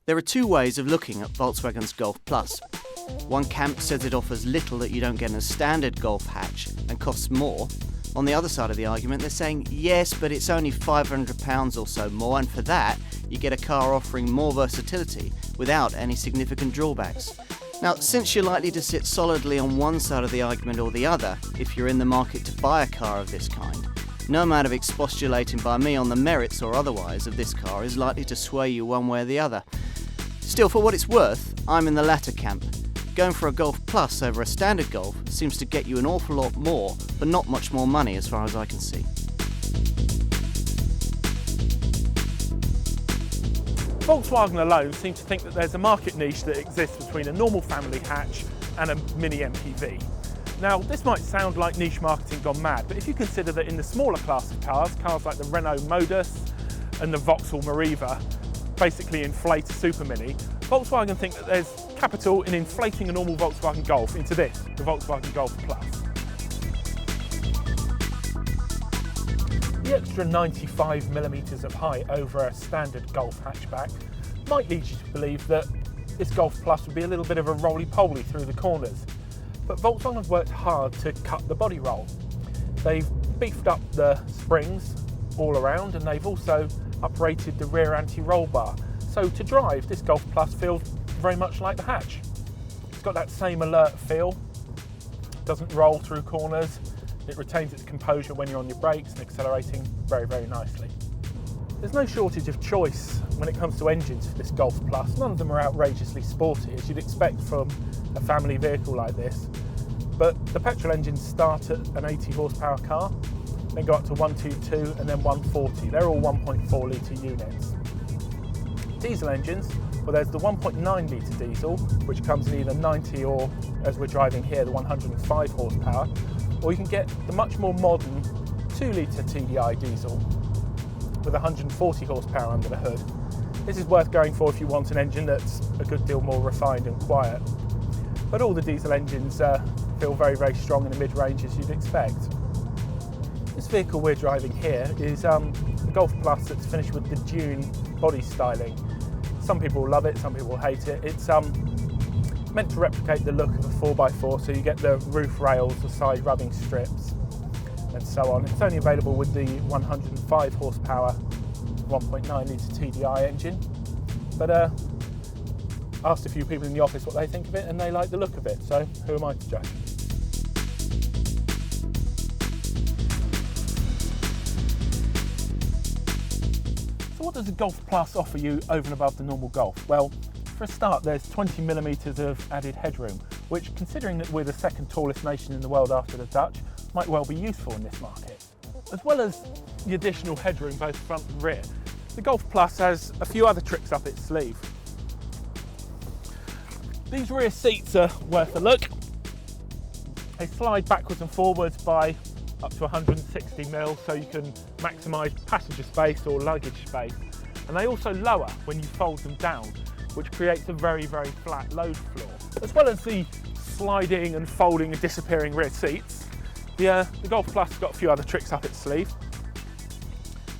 There are two ways of looking at Volkswagen's Golf Plus. One camp says it offers little that you don't get in a standard Golf hatch and costs more. On the other side of the argument, they're saying, yes, but it's only £500 or so more, and for that, you get a car offering more versatility without any significant drawbacks. Now, since you're likely to sit solidly on one side of the argument or the other if you're in the market to buy a car of this kind, no amount of expostulating by me on the merits or otherwise of this car is likely to sway you one way or the other. Still, for what it's worth, I'm in the latter camp. Going for a Golf Plus over a standard Golf seems to get you an awful lot more, but not much more money as far as I can see. Volkswagen alone seem to think that there's a market niche that exists between a normal family hatch and a mini MPV. Now, this might sound like niche marketing gone mad, but if you consider that in the smaller class of cars like the Renault Modus and the Vauxhall Meriva basically inflate a Super Mini, Volkswagen think that there's capital in inflating a normal Volkswagen Golf into this, the Volkswagen Golf Plus. The extra 95mm of height over a standard Golf hatchback might lead you to believe that this Golf Plus would be a little bit of a roly-poly through the corners. But Volkswagen have worked hard to cut the body roll. They've beefed up the springs all around, and they've also uprated the rear anti-roll bar. So to drive, this Golf Plus feels very much like the hatch. It's got that same alert feel, doesn't roll through corners, it retains its composure when you're on your brakes and accelerating very, very nicely. There's no shortage of choice when it comes to engines for this Golf Plus. None of them are outrageously sporty, as you'd expect from a family vehicle like this. But the petrol engines start at an 80 horsepower car, then go up to 122 and then 140. They're all 1.4 litre units. Diesel engines, well, there's the 1.9 litre diesel, which comes in either 90 or, as we're driving here, the 105 horsepower, or you can get the much more modern 2 litre TDI diesel with 140 horsepower under the hood. This is worth going for if you want an engine that's a good deal more refined and quiet. But all the diesel engines feel very, very strong in the mid-range, as you'd expect. This vehicle we're driving here is a Golf Plus that's finished with the Dune body styling. Some people love it, some people hate it. It's meant to replicate the look of a 4x4, so you get the roof rails, the side rubbing strips, and so on. It's only available with the 105 horsepower 1.9 litre TDI engine, but asked a few people in the office what they think of it, and they like the look of it, so who am I to judge? So what does the Golf Plus offer you over and above the normal Golf? Well, for a start, there's 20mm of added headroom, which, considering that we're the second tallest nation in the world after the Dutch, might well be useful in this market. As well as the additional headroom both front and rear, the Golf Plus has a few other tricks up its sleeve. These rear seats are worth a look. They slide backwards and forwards by up to 160mm, so you can maximise passenger space or luggage space. And they also lower when you fold them down, which creates a very, very flat load floor. As well as the sliding and folding and disappearing rear seats, the Golf Plus has got a few other tricks up its sleeve.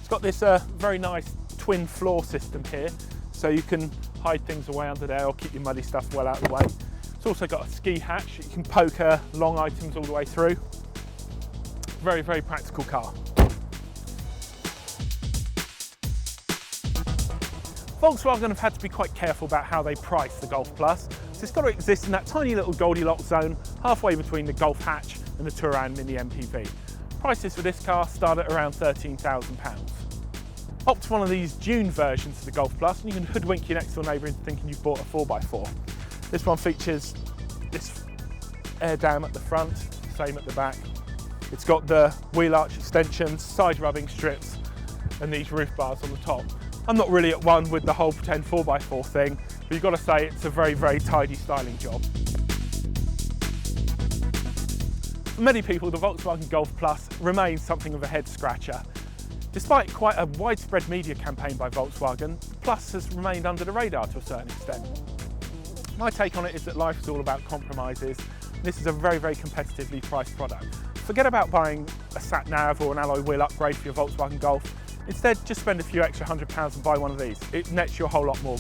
It's got this very nice twin floor system here, so you can hide things away under there or keep your muddy stuff well out of the way. It's also got a ski hatch, you can poke long items all the way through. Very, very practical car. Volkswagen have had to be quite careful about how they price the Golf Plus, so it's got to exist in that tiny little Goldilocks zone halfway between the Golf hatch and the Touran Mini MPV. Prices for this car start at around £13,000. Opt for one of these Dune versions of the Golf Plus and you can hoodwink your next door neighbour into thinking you've bought a 4x4. This one features this air dam at the front, same at the back. It's got the wheel arch extensions, side rubbing strips and these roof bars on the top. I'm not really at one with the whole pretend 4x4 thing, but you've got to say it's a very, very tidy styling job. For many people, the Volkswagen Golf Plus remains something of a head scratcher. Despite quite a widespread media campaign by Volkswagen, the Plus has remained under the radar to a certain extent. My take on it is that life is all about compromises. This is a very, very competitively priced product. Forget about buying a sat-nav or an alloy wheel upgrade for your Volkswagen Golf. Instead, just spend a few extra £100 and buy one of these. It nets you a whole lot more.